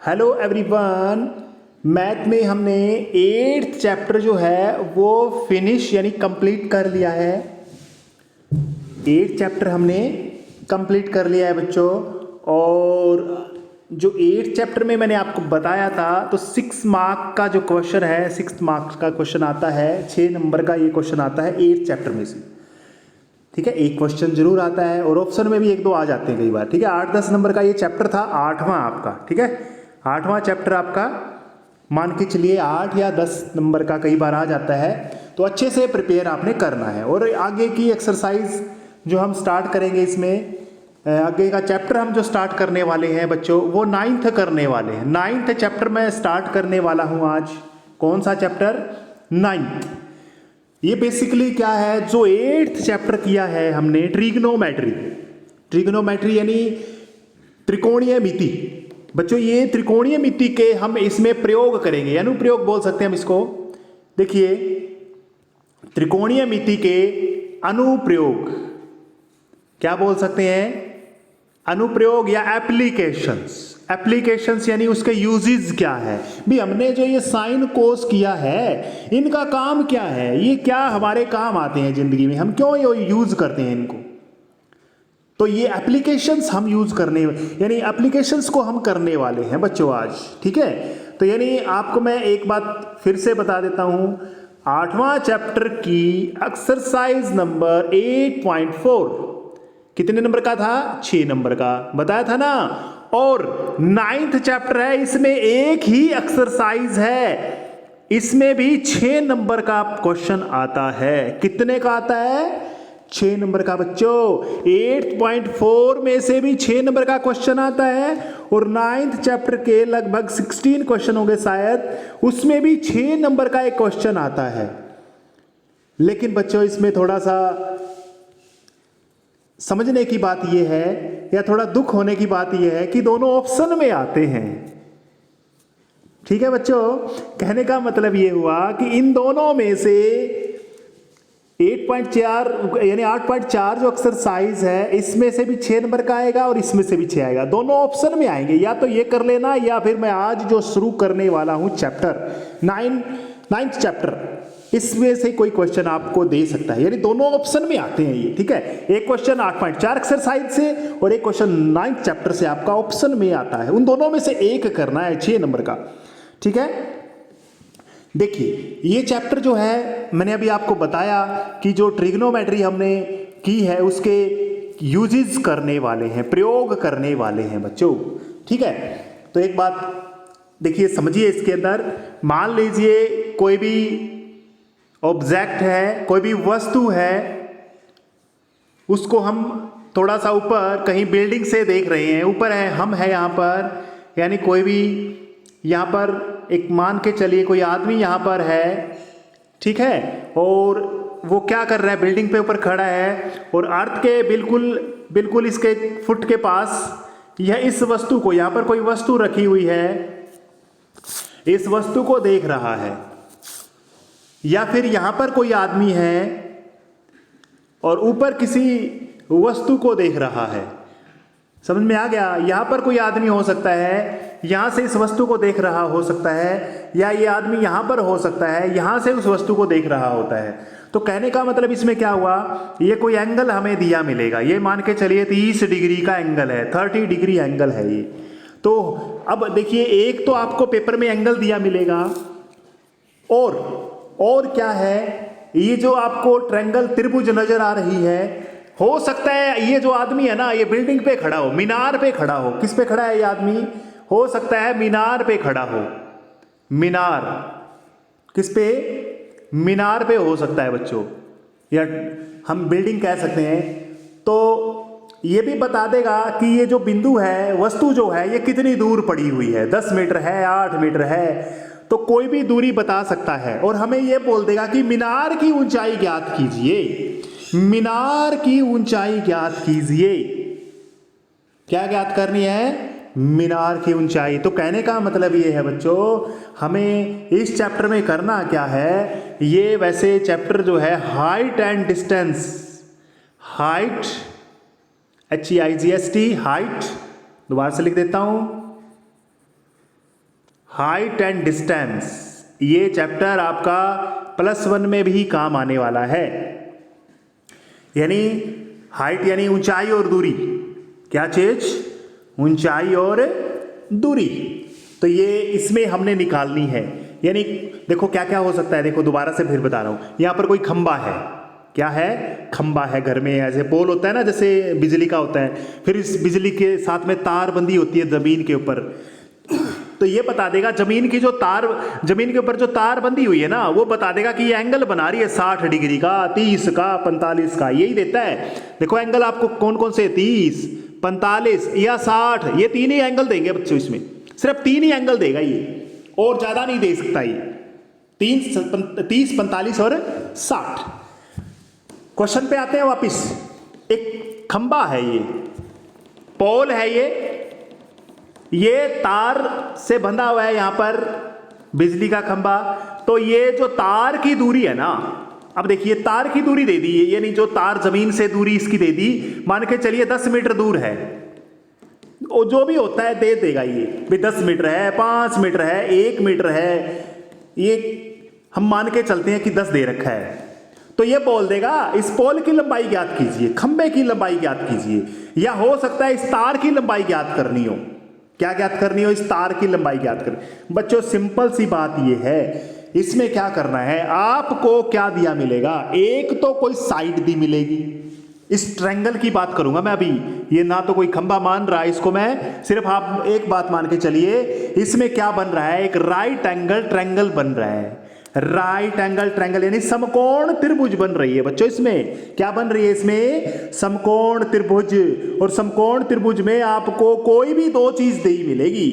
Hello everyone. Math में हमने 8th chapter जो है वो फिनिश यानी कंप्लीट कर लिया है। 8th चैप्टर हमने कंप्लीट कर लिया है बच्चों। और जो 8th चैप्टर में मैंने आपको बताया था तो 6 मार्क का जो क्वेश्चन है, 6 मार्क्स का क्वेश्चन आता है, 6 नंबर का ये क्वेश्चन आता है 8th चैप्टर में से। ठीक है, एक क्वेश्चन जरूर आता है और ऑप्शन में भी एक दो आ जाते हैं कई बार। ठीक है, 8-10 नंबर का ये चैप्टर था, 8वां आपका। ठीक है, 8वां चैप्टर आपका मान के चलिए 8 या 10 नंबर का कई बार आ जाता है। तो अच्छे से प्रिपेयर आपने करना है। और आगे की एक्सरसाइज जो हम स्टार्ट करेंगे इसमें, आगे का चैप्टर हम जो स्टार्ट करने वाले हैं बच्चों वो 9th करने वाले हैं। 9th चैप्टर में स्टार्ट करने वाला हूँ आज। कौन सा चैप्टर? 9th। ये बेसिकली क्या है, जो 8th चैप्टर किया है हमने, ट्रिग्नोमेट्री। ट्रिग्नोमेट्री यानी त्रिकोणीय मिति। बच्चों ये त्रिकोणीय मिति के हम इसमें प्रयोग करेंगे, अनुप्रयोग बोल सकते हैं हम इसको। देखिए, त्रिकोणीय मिति के अनुप्रयोग क्या बोल सकते हैं? अनुप्रयोग या एप्लीकेशंस। एप्लीकेशंस यानी उसके यूजेस क्या है भी। हमने जो ये साइन कोस किया है इनका काम क्या है, ये क्या हमारे काम आते हैं जिंदगी में, हम क्यों ये यूज करते हैं इनको। तो ये एप्लीकेशंस हम यूज करने यानी एप्लीकेशंस को हम करने वाले हैं बच्चों आज। ठीक है, तो यानी आपको मैं एक बात फिर से बता देता हूं, 8वां चैप्टर की एक्सरसाइज नंबर 8.4 कितने नंबर का था? 6 नंबर का बताया था ना। और 9th चैप्टर है, इसमें एक ही एक्सरसाइज है, इसमें भी 6 नंबर का क्वेश्चन आता है। कितने का आता है? 6 नंबर का बच्चों। 8.4 में से भी 6 नंबर का क्वेश्चन आता है। और 9th चैप्टर के लगभग 16 क्वेश्चन होंगे शायद, उसमें भी 6 नंबर का एक क्वेश्चन आता है। लेकिन बच्चों इसमें थोड़ा सा समझने की बात यह है, या थोड़ा दुख होने की बात यह है कि दोनों ऑप्शन में आते हैं। ठीक है बच्चों, कहने का मतलब यह हुआ कि इन दोनों में से 8.4 यानी 8.4 जो एक्सरसाइज है इसमें से भी 6 नंबर का आएगा और इसमें से भी 6 आएगा। दोनों ऑप्शन में आएंगे, या तो ये कर लेना या फिर मैं आज जो शुरू करने वाला हूं चैप्टर 9th चैप्टर, इसमें से कोई क्वेश्चन आपको दे सकता है। यानी दोनों ऑप्शन में आते हैं ये। ठीक है, एक क्वेश्चन 8.4 एक्सरसाइज से और एक क्वेश्चन 9th चैप्टर से आपका ऑप्शन में आता है। उन दोनों में से एक करना है 6 नंबर का। ठीक है, देखिए ये चैप्टर जो है मैंने अभी आपको बताया कि जो ट्रिग्नोमेट्री हमने की है उसके यूजेस करने वाले हैं, प्रयोग करने वाले हैं बच्चों। ठीक है, तो एक बात देखिए, समझिए इसके अंदर। मान लीजिए कोई भी ऑब्जेक्ट है, कोई भी वस्तु है, उसको हम थोड़ा सा ऊपर कहीं बिल्डिंग से देख रहे हैं, ऊपर है, हम है यहाँ पर, यानी कोई भी यहाँ पर एक मान के चलिए कोई आदमी यहाँ पर है। ठीक है, और वो क्या कर रहा है? बिल्डिंग पे ऊपर खड़ा है और अर्थ के बिल्कुल इसके फुट के पास यह इस वस्तु को, यहाँ पर कोई वस्तु रखी हुई है, इस वस्तु को देख रहा है। या फिर यहां पर कोई आदमी है और ऊपर किसी वस्तु को देख रहा है। समझ में आ गया? यहां पर कोई आदमी हो सकता है, यहां से इस वस्तु को देख रहा हो सकता है, या ये आदमी यहां पर हो सकता है, यहां से उस वस्तु को देख रहा होता है। तो कहने का मतलब इसमें क्या हुआ, ये कोई एंगल हमें दिया मिलेगा, ये मान के चलिए 30 डिग्री का एंगल है, 30 डिग्री एंगल है ये। तो अब देखिए, एक तो आपको पेपर में एंगल दिया मिलेगा, और क्या है, ये जो आपको ट्रायंगल त्रिभुज नजर आ रही है, हो सकता है ये जो आदमी है ना, ये बिल्डिंग पे खड़ा हो, मीनार पे खड़ा हो। किस पे खड़ा है ये आदमी? हो सकता है मीनार पे खड़ा हो। मीनार, किस पे? मीनार पे हो सकता है बच्चों, या हम बिल्डिंग कह सकते हैं। तो ये भी बता देगा कि ये जो बिंदु है, वस्तु जो है, ये कितनी दूर पड़ी हुई है, 10 मीटर है, 8 मीटर है, तो कोई भी दूरी बता सकता है। और हमें यह बोल देगा कि मीनार की ऊंचाई ज्ञात कीजिए, मीनार की ऊंचाई ज्ञात कीजिए। क्या ज्ञात करनी है? मीनार की ऊंचाई। तो कहने का मतलब ये है बच्चों, हमें इस चैप्टर में करना क्या है, ये वैसे चैप्टर जो है height and distance, height HEIGST, height, दोबारा से लिख देता हूं, हाइट एंड डिस्टेंस, ये चैप्टर आपका +1 में भी काम आने वाला है। यानी हाइट यानी ऊंचाई और दूरी, क्या चीज, ऊंचाई और दूरी, तो ये इसमें हमने निकालनी है। यानी देखो क्या क्या हो सकता है, देखो दोबारा से फिर बता रहा हूं, यहां पर कोई खंबा है, क्या है, खंबा है, घर में ऐसे पोल होता है ना जैसे बिजली का होता है, फिर इस बिजली के साथ में तार बंधी होती है जमीन के ऊपर, तो ये बता देगा जमीन की जो तार, जमीन के ऊपर जो तार बंधी हुई है ना, वो बता देगा कि ये एंगल बना रही है 60 डिग्री का, 30 का, 45 का, यही देता है। देखो एंगल आपको कौन कौन से, 30, 45 या 60, ये 3 ही एंगल देंगे बच्चों, इसमें सिर्फ 3 ही एंगल देगा ये, और ज्यादा नहीं दे सकता ये, 30, 45 और 60। क्वेश्चन पे आते हैं वापिस। एक खंबा है, ये पोल है, ये तार से बंधा हुआ है यहां पर, बिजली का खंबा। तो ये जो तार की दूरी है ना, अब देखिए तार की दूरी दे दी, यानी जो तार जमीन से दूरी इसकी दे दी, मान के चलिए 10 मीटर दूर है, और जो भी होता है दे देगा ये भी, 10 मीटर है, 5 मीटर है, 1 मीटर है, ये हम मान के चलते हैं कि 10 दे रखा है, तो ये बोल देगा इस पोल की लंबाई ज्ञात कीजिए, खंबे की लंबाई ज्ञात कीजिए, या हो सकता है इस तार की लंबाई ज्ञात करनी हो, क्या ज्ञात करनी हो, इस तार की लंबाई ज्ञात करनी। बच्चों सिंपल सी बात ये है, इसमें क्या करना है, आपको क्या दिया मिलेगा, एक तो कोई साइड दी मिलेगी, इस ट्रायंगल की बात करूंगा मैं अभी, ये ना तो कोई खंबा मान रहा है इसको मैं, सिर्फ आप एक बात मान के चलिए, इसमें क्या बन रहा है, एक राइट एंगल ट्रायंगल बन रहा है, राइट एंगल ट्रायंगल यानी समकोण त्रिभुज बन रही है बच्चों, इसमें क्या बन रही है, इसमें समकोण त्रिभुज, और समकोण त्रिभुज में आपको कोई भी 2 चीज दी मिलेगी,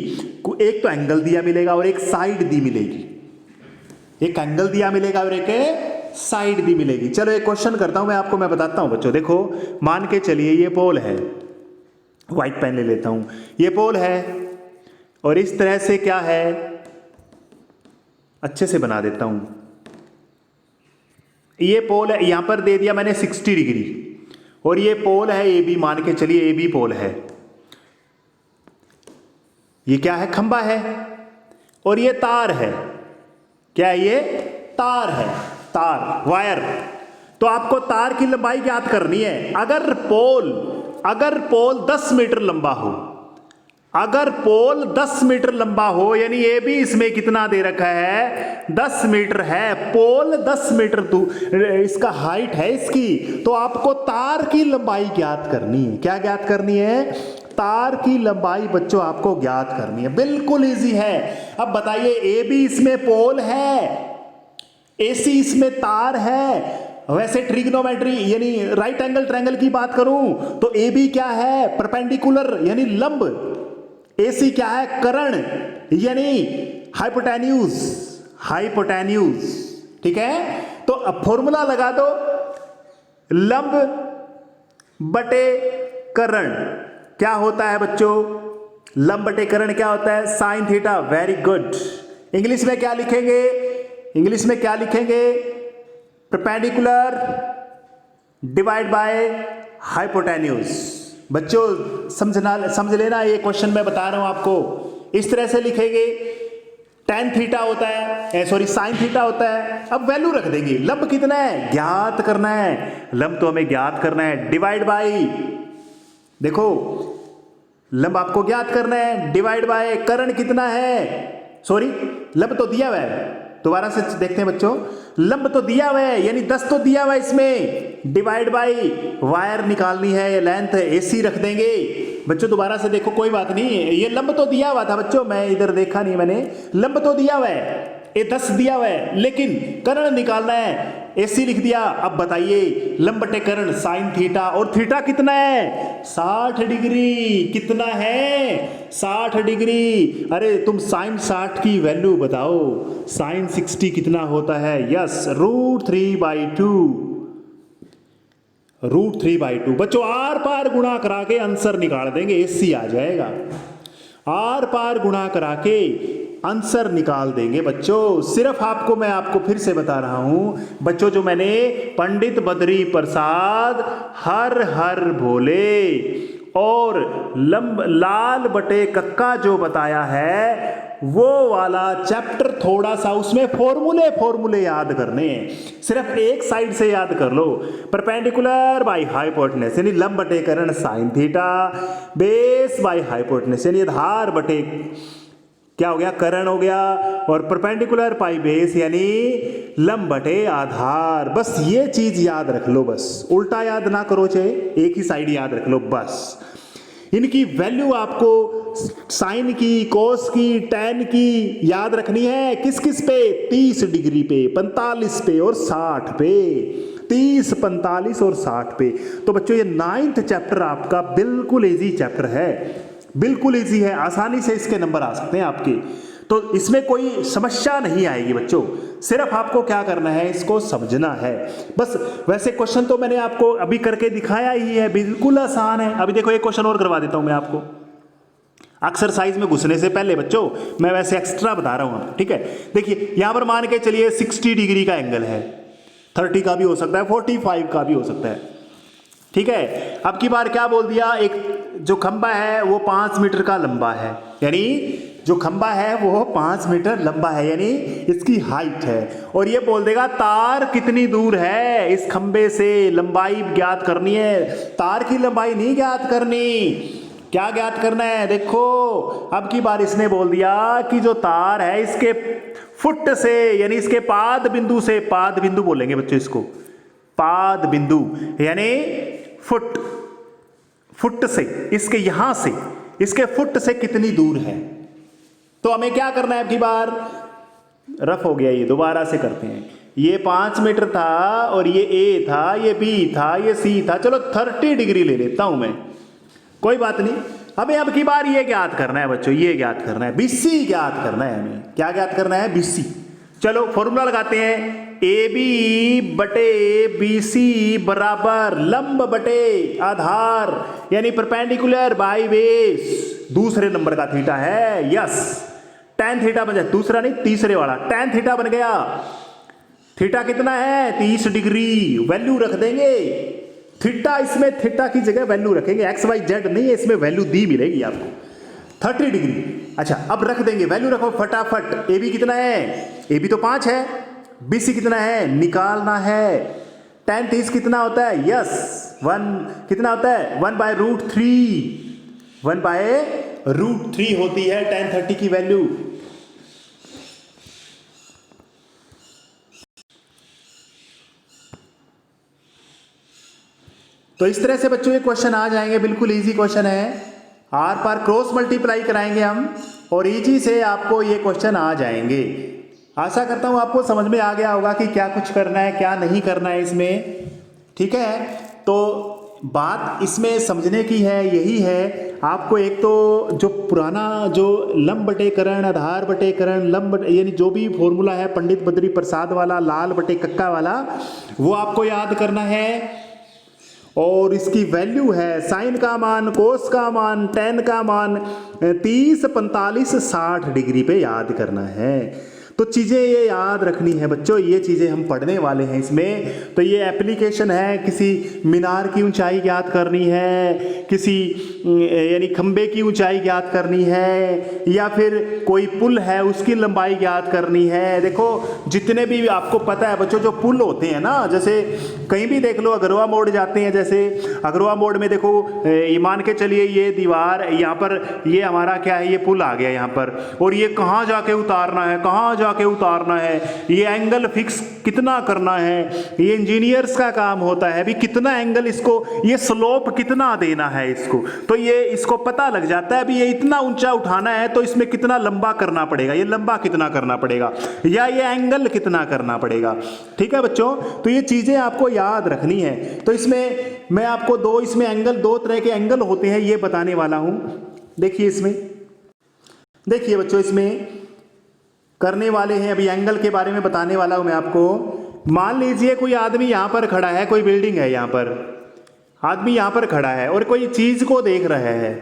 एक तो एंगल दिया मिलेगा और एक साइड दी मिलेगी, एक एंगल दिया मिलेगा और एक साइड दी मिलेगी। चलो एक क्वेश्चन करता हूं मैं आपको, मैं बताता हूं बच्चों, देखो मान के चलिए ये पोल है, व्हाइट पेन ले लेता हूं, ये पोल है, और इस तरह से क्या है, अच्छे से बना देता हूं, ये पोल है, यहां पर दे दिया मैंने 60 डिग्री, और ये पोल है ए बी, मान के चलिए ए बी पोल है, ये क्या है, खंबा है, और ये तार है, क्या है, ये तार है, तार, वायर। तो आपको तार की लंबाई ज्ञात करनी है। अगर पोल 10 मीटर लंबा हो, अगर पोल 10 मीटर लंबा हो, यानी ये भी इसमें कितना दे रखा है, 10 मीटर है, पोल 10 मीटर इसका हाइट है इसकी, तो आपको तार की लंबाई ज्ञात करनी है। क्या ज्ञात करनी है, तार की लंबाई बच्चों आपको ज्ञात करनी है, बिल्कुल इजी है। अब बताइए, ए बी इसमें पोल है, एसी इसमें तार है, वैसे ट्रिग्नोमेट्री यानी राइट एंगल ट्रायंगल की बात करूं तो ए बी क्या है, परपेंडिकुलर यानी लंब, एसी क्या है, कर्ण यानी हाइपोटेन्यूज, हाइपोटेन्यूज, ठीक है। तो अब फॉर्मूला लगा दो, लंब बटे कर्ण क्या होता है बच्चों, लंब बटे कर्ण क्या होता है, sine theta, very good. English में क्या लिखेंगे, इंग्लिश में क्या लिखेंगे, परपेंडिकुलर डिवाइड बाय हाइपोटेन्यूज। बच्चों समझ लेना, ये क्वेश्चन मैं बता रहा हूं आपको, इस तरह से लिखेंगे, tan थीटा होता है, सॉरी sin थीटा होता है। अब वैल्यू रख देंगे, लंब कितना है ज्ञात करना है, लंब तो हमें ज्ञात करना है, डिवाइड बाय, देखो लंब आपको ज्ञात करना है, डिवाइड बाय कर्ण कितना है, सॉरी लंब तो दिया हुआ है, दोबारा से देखते हैं बच्चों, लंब तो दिया हुआ है यानी 10 तो दिया हुआ है इसमें, डिवाइड बाय वायर निकालनी है, लेंथ एसी रख देंगे। बच्चों दोबारा से देखो, कोई बात नहीं, ये लंब तो दिया हुआ था बच्चों, मैं इधर देखा नहीं मैंने, लंब तो दिया हुआ है, ये 10 दिया हुआ है, लेकिन कर्ण निकालना है, एसी लिख दिया। अब बताइए लंब बटे कर्ण साइन थीटा, और थीटा कितना है 60 डिग्री, कितना है 60 डिग्री। अरे तुम साइन 60 की वैल्यू बताओ, साइन 60 कितना होता है, यस √3/2, √3/2। बच्चों आर पार गुणा करा के आंसर निकाल देंगे, एसी आ जाएगा, आर पार गुणा करा के आंसर निकाल देंगे बच्चों। सिर्फ आपको मैं आपको फिर से बता रहा हूं बच्चों, जो मैंने पंडित बद्री प्रसाद हर हर भोले और लंब लाल बटे कक्का जो बताया है, वो वाला चैप्टर थोड़ा सा, उसमें फॉर्मूले याद करने हैं, सिर्फ एक साइड से याद कर लो। परपेंडिकुलर बाय हाइपोटेनस यानी लंब बटे कर्ण sine theta, base by hypotenuse यानी आधार बटे क्या हो गया, कर्ण हो गया, और परपेंडिकुलर पाई बेस यानी लंब बटे आधार। बस ये चीज याद रख लो, बस उल्टा याद ना करो, चाहे एक ही साइड याद रख लो बस। इनकी वैल्यू आपको साइन की, कोस की, टैन की याद रखनी है। किस किस पे, 30 डिग्री पे, 45 पे और 60 पे, 30, 45 और 60 पे। तो बच्चों ये 9th चैप्टर आपका बिल्कुल इजी चैप्टर है, बिल्कुल इजी है, आसानी से इसके नंबर आ सकते हैं आपके। तो इसमें कोई समस्या नहीं आएगी बच्चों, सिर्फ आपको क्या करना है, इसको समझना है बस। वैसे क्वेश्चन तो मैंने आपको अभी करके दिखाया ही है, बिल्कुल आसान है। अभी देखो एक क्वेश्चन और करवा देता हूं मैं आपको, एक्सरसाइज में घुसने से पहले बच्चों मैं वैसे एक्स्ट्रा बता रहा हूं, ठीक है। देखिए यहां पर मान के चलिए 60 डिग्री का एंगल है, 30 का भी हो सकता है, 45 का भी हो सकता है, ठीक है। अब की बार क्या बोल दिया, एक जो खंबा है वो 5 मीटर का लंबा है, यानी जो खंबा है वो 5 मीटर लंबा है, यानी इसकी हाइट है। और ये बोल देगा तार कितनी दूर है इस खंबे से, लंबाई ज्ञात करनी है, तार की लंबाई नहीं ज्ञात करनी। क्या ज्ञात करना है, देखो अब की बार इसने बोल दिया कि जो तार है इसके फुट से, यानी इसके पाद बिंदु से, पाद बिंदु बोलेंगे बच्चों इसको, पाद बिंदु यानी फुट से, इसके यहां से इसके फुट से कितनी दूर है। तो हमें क्या करना है, अब की बार रफ हो गया, ये दोबारा से करते हैं। ये 5 मीटर था और ये ए था, ये बी था, ये सी था, चलो 30 डिग्री ले लेता हूं मैं, कोई बात नहीं। हमें अब की बार ये ज्ञात करना है बच्चों, ये ज्ञात करना है, बीसी ज्ञात करना है। हमें क्या ज्ञात करना है, बीसी। चलो फॉर्मूला लगाते हैं, ए बी बटे बी सी बराबर लंब बटे आधार यानी परपेंडिकुलर बाई बेस, दूसरे नंबर का थीटा है, यस। टैन थीटा बन जाए, दूसरा नहीं तीसरे वाला, टैन थीटा बन गया। थीटा कितना है, 30 डिग्री, वैल्यू रख देंगे थीटा, इसमें थीटा की जगह वैल्यू रखेंगे, एक्स वाई जेड नहीं है, इसमें वैल्यू दी मिलेगी आपको, 30 डिग्री। अच्छा अब रख देंगे, वैल्यू रखो फटाफट। ए बी कितना है, ए बी तो 5 है, बी सी कितना है निकालना है। टैन 30 कितना होता है, यस 1 कितना होता है, 1/√3, 1/√3 होती है टैन 30 की वैल्यू। तो इस तरह से बच्चों ये क्वेश्चन आ जाएंगे, बिल्कुल इजी क्वेश्चन है, आर पार क्रॉस मल्टीप्लाई कराएंगे हम और इजी से आपको ये क्वेश्चन आ जाएंगे। आशा करता हूँ आपको समझ में आ गया होगा कि क्या कुछ करना है क्या नहीं करना है इसमें, ठीक है। तो बात इसमें समझने की है, यही है आपको एक तो जो पुराना जो लंब बटे कर्ण, आधार बटे कर्ण, लंब यानी जो भी फॉर्मूला है पंडित बद्री प्रसाद वाला, लाल बटे कक्का वाला, वो आपको याद करना है। और इसकी वैल्यू है साइन का मान, कोस का मान, टैन का मान, 30, 45, 60 डिग्री पे याद करना है। तो चीज़ें ये याद रखनी है बच्चों, ये चीज़ें हम पढ़ने वाले हैं इसमें। तो ये एप्लीकेशन है, किसी मीनार की ऊंचाई ज्ञात करनी है, किसी यानी खंबे की ऊंचाई ज्ञात करनी है, या फिर कोई पुल है उसकी लंबाई ज्ञात करनी है। देखो जितने भी आपको पता है बच्चों, जो पुल होते हैं ना, जैसे कहीं भी देख लो, अगरवा मोड़ जाते हैं, जैसे अगरवा मोड़ में देखो ये मान के चलिए ये दीवार यहाँ पर, ये हमारा क्या है, ये पुल आ गया यहाँ पर, और ये कहाँ जाके उतारना है, कहाँ जाके उतारना है, ये एंगल फिक्स कितना करना है, ये इंजीनियर्स का काम होता है भी कितना एंगल इसको, ये स्लोप कितना देना है इसको, तो ये इसको पता लग जाता है भी ये इतना ऊंचा उठाना है तो इसमें कितना लंबा करना पड़ेगा, ये लंबा कितना करना पड़ेगा, या ये एंगल कितना करना पड़ेगा। ठीक है बच्चों, तो ये चीजें आपको याद रखनी है। तो इसमें मैं आपको इसमें एंगल, 2 तरह के एंगल होते हैं ये बताने वाला हूं। देखिए इसमें, देखिए बच्चों इसमें करने वाले हैं, अभी एंगल के बारे में बताने वाला हूं मैं आपको। मान लीजिए कोई आदमी यहां पर खड़ा है, कोई बिल्डिंग है, यहां पर आदमी यहां पर खड़ा है और कोई चीज को देख रहा है।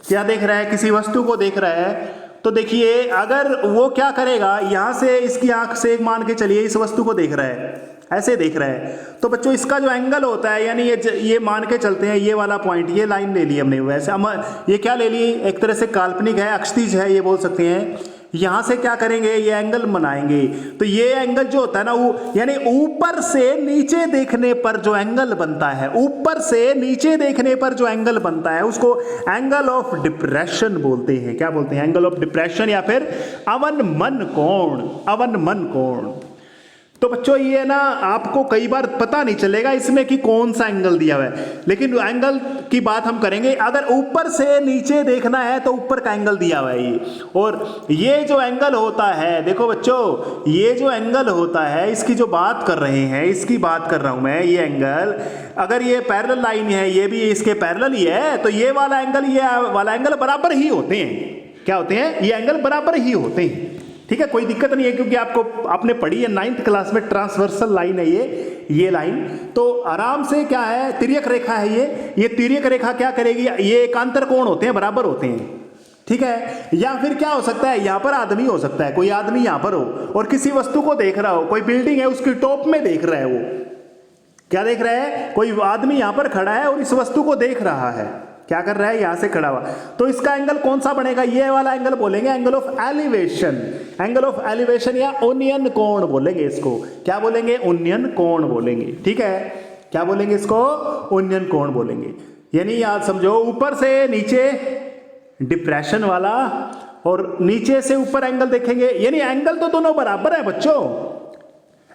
क्या देख रहा है, किसी वस्तु को देख रहा है। तो देखिए अगर वो क्या करेगा, यहां से इसकी आंख से मान के चलिए इस वस्तु को देख रहा है, ऐसे देख रहा है, तो बच्चों इसका जो एंगल होता है, यानी ये मान के चलते हैं ये वाला पॉइंट, ये लाइन ले ली हमने, वैसे हम ये क्या ले ली, एक तरह से काल्पनिक है, अक्षितिज है ये बोल सकते हैं, यहां से क्या करेंगे, ये एंगल बनाएंगे। तो ये एंगल जो होता है ना, वो यानी ऊपर से नीचे देखने पर जो एंगल बनता है, ऊपर से नीचे देखने पर जो एंगल बनता है उसको एंगल ऑफ डिप्रेशन बोलते हैं। क्या बोलते हैं? एंगल ऑफ डिप्रेशन या फिर अवनमन कोण, अवनमन कोण। तो बच्चों ये ना आपको कई बार पता नहीं चलेगा इसमें कि कौन सा एंगल दिया हुआ है, लेकिन एंगल की बात हम करेंगे। अगर ऊपर से नीचे देखना है तो ऊपर का एंगल दिया हुआ है ये, और ये जो एंगल होता है, देखो बच्चों ये जो एंगल होता है इसकी जो बात कर रहे हैं, इसकी बात कर रहा हूं मैं। ये एंगल अगर ये पैरेलल लाइन है, ये भी इसके पैरेलल ही है, तो ये वाला एंगल ये वाला एंगल बराबर ही होते हैं। क्या होते हैं? ये एंगल बराबर ही होते हैं। ठीक है, कोई दिक्कत नहीं है, क्योंकि आपको आपने पढ़ी है 9th क्लास में, ट्रांसवर्सल लाइन है ये लाइन। तो आराम से क्या है, तिर्यक रेखा है ये तिर्यक रेखा क्या करेगी, ये एकांतर कोण होते हैं, बराबर होते हैं। ठीक है, या फिर क्या हो सकता है, यहां पर आदमी हो सकता है, कोई आदमी यहां पर हो और किसी वस्तु को देख रहा हो, कोई बिल्डिंग है उसकी टॉप में देख रहा है, वो क्या देख रहा है, कोई आदमी यहां पर खड़ा है और इस वस्तु को देख रहा है। क्या कर रहा है? यहां से खड़ा हुआ। तो इसका एंगल कौन सा बनेगा? ये वाला एंगल बोलेंगे angle of elevation. Angle of elevation या ओनियन कोण बोलेंगे इसको। क्या बोलेंगे? ओनियन कोण बोलेंगे। ठीक है, क्या बोलेंगे इसको? ओनियन कोण बोलेंगे। यानी याद समझो, ऊपर से नीचे डिप्रेशन वाला और नीचे से ऊपर एंगल देखेंगे, यानी एंगल तो दोनों बराबर है बच्चों,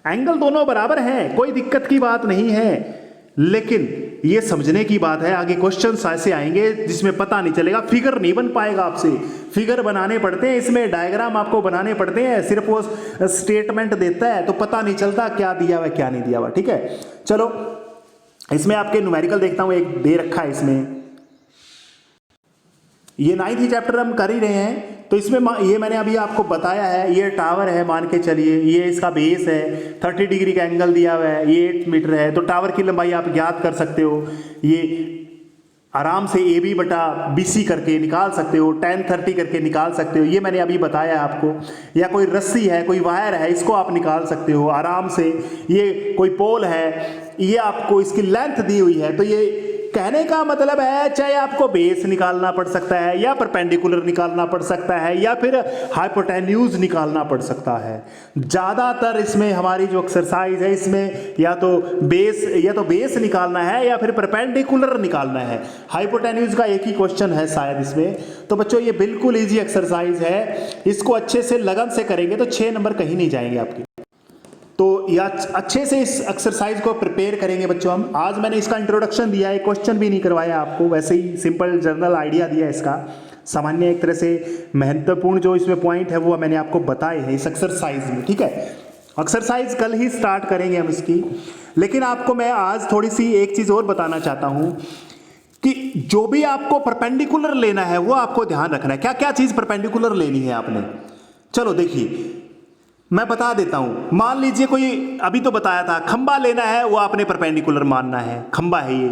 एंगल दोनों बराबर हैं, कोई दिक्कत की बात नहीं है। लेकिन ये समझने की बात है, आगे क्वेश्चंस ऐसे आएंगे जिसमें पता नहीं चलेगा, फिगर नहीं बन पाएगा आपसे। फिगर बनाने पड़ते हैं, इसमें डायग्राम आपको बनाने पड़ते हैं, सिर्फ वो स्टेटमेंट देता है तो पता नहीं चलता क्या दिया हुआ क्या नहीं दिया हुआ। ठीक है, चलो इसमें आपके न्यूमेरिकल देखता हूं, एक दे रखा है इसमें, ये 9th ही चैप्टर हम कर ही रहे हैं। तो इसमें ये मैंने अभी आपको बताया है, ये टावर है मान के चलिए, ये इसका बेस है, 30 डिग्री का एंगल दिया हुआ है, ये 8 मीटर है। तो टावर की लंबाई आप ज्ञात कर सकते हो, ये आराम से AB बटा BC करके निकाल सकते हो, tan 30 करके निकाल सकते हो, ये मैंने अभी बताया आपको। या कोई रस्सी है, कोई वायर है, इसको आप निकाल सकते हो आराम से। ये कोई पोल है, ये आपको इसकी लेंथ दी हुई है। तो ये कहने का मतलब है, चाहे आपको बेस निकालना पड़ सकता है, या परपेंडिकुलर निकालना पड़ सकता है, या फिर हाइपोटेन्यूज निकालना पड़ सकता है। ज़्यादातर इसमें हमारी जो एक्सरसाइज है, इसमें या तो बेस निकालना है या फिर परपेंडिकुलर निकालना है। हाइपोटेन्यूज का एक ही क्वेश्चन है शायद इसमें। तो बच्चों ये बिल्कुल ईजी एक्सरसाइज है, इसको अच्छे से लगन से करेंगे तो 6 नंबर कहीं नहीं जाएंगे आपके। तो या अच्छे से इस एक्सरसाइज को प्रिपेयर करेंगे बच्चों हम। आज मैंने इसका इंट्रोडक्शन दिया है, क्वेश्चन भी नहीं करवाया आपको, वैसे ही सिंपल जनरल आइडिया दिया है इसका। सामान्य एक तरह से महत्वपूर्ण जो इसमें पॉइंट है वो मैंने आपको बताए हैं इस एक्सरसाइज में। ठीक है, एक्सरसाइज कल ही स्टार्ट करेंगे हम इसकी, लेकिन आपको मैं आज थोड़ी सी एक चीज़ और बताना चाहता हूँ कि जो भी आपको परपेंडिकुलर लेना है वो आपको ध्यान रखना है। क्या क्या चीज़ परपेंडिकुलर लेनी है आपने? चलो देखिए मैं बता देता हूं। मान लीजिए कोई, अभी तो बताया था, खंबा लेना है, वो आपने परपेंडिकुलर मानना है, खंबा है ये।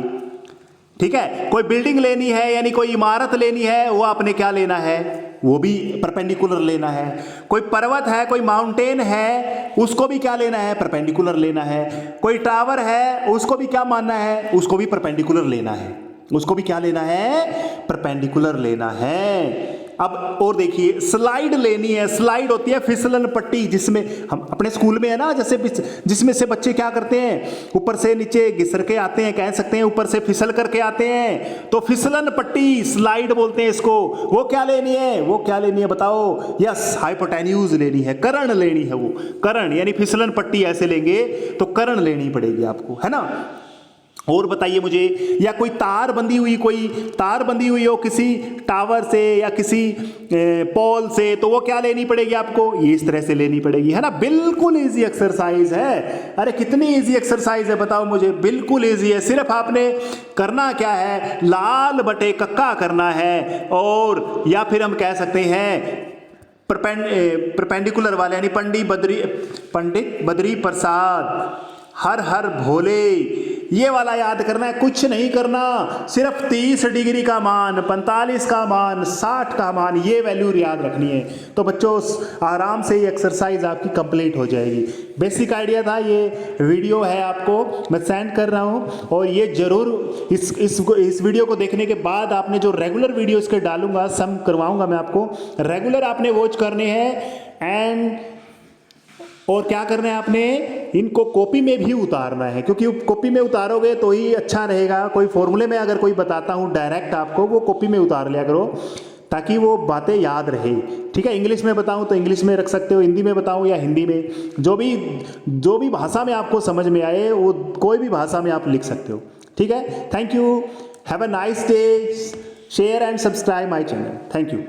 ठीक है, कोई बिल्डिंग लेनी है यानी कोई इमारत लेनी है, वो आपने क्या लेना है? वो भी परपेंडिकुलर लेना है। कोई पर्वत है, कोई माउंटेन है, उसको भी क्या लेना है? परपेंडिकुलर लेना है। कोई टावर है, उसको भी क्या मानना है? उसको भी परपेंडिकुलर लेना है। उसको भी क्या लेना है? परपेंडिकुलर लेना है। अब और देखिए, स्लाइड लेनी है। स्लाइड होती है फिसलन पट्टी, जिसमें हम अपने स्कूल में है ना, जैसे जिसमें से बच्चे क्या करते हैं, ऊपर से नीचे घिसर के आते हैं, कह सकते हैं ऊपर से फिसल करके आते हैं, तो फिसलन पट्टी स्लाइड बोलते हैं इसको। वो क्या लेनी है? वो क्या लेनी है बताओ? यस, हाइपोटेन्यूज लेनी है, कर्ण लेनी है। वो कर्ण यानी फिसलन पट्टी ऐसे लेंगे तो कर्ण लेनी पड़ेगी आपको, है ना। और बताइए मुझे, या कोई तार बंधी हुई हो किसी टावर से या किसी पोल से, तो वो क्या लेनी पड़ेगी आपको? ये इस तरह से लेनी पड़ेगी, है ना। बिल्कुल इजी एक्सरसाइज है। अरे कितनी इजी एक्सरसाइज है बताओ मुझे? बिल्कुल इजी है। सिर्फ आपने करना क्या है? लाल बटे कक्का करना है, और या फिर हम कह सकते हैं परपेंडिकुलर वाले यानी पंडित बद्री प्रसाद हर हर भोले, ये वाला याद करना है, कुछ नहीं करना, सिर्फ 30 डिग्री का मान, 45 का मान, 60 का मान, ये वैल्यू याद रखनी है। तो बच्चों आराम से ये एक्सरसाइज आपकी कंप्लीट हो जाएगी। बेसिक आइडिया था, ये वीडियो है आपको मैं सेंड कर रहा हूँ, और ये जरूर इस वीडियो को देखने के बाद आपने जो रेगुलर वीडियो इसके डालूंगा, सम करवाऊंगा मैं आपको, रेगुलर आपने वॉच करने हैं। एंड और क्या करना है, आपने इनको कॉपी में भी उतारना है, क्योंकि कॉपी में उतारोगे तो ही अच्छा रहेगा। कोई फॉर्मूले में अगर कोई बताता हूँ डायरेक्ट आपको, वो कॉपी में उतार लिया करो ताकि वो बातें याद रहे। ठीक है, इंग्लिश में बताऊँ तो इंग्लिश में रख सकते हो, हिंदी में बताऊँ या हिंदी में, जो भी भाषा में आपको समझ में आए वो कोई भी भाषा में आप लिख सकते हो। ठीक है, thank you, have a nice day, share and subscribe my channel, thank you.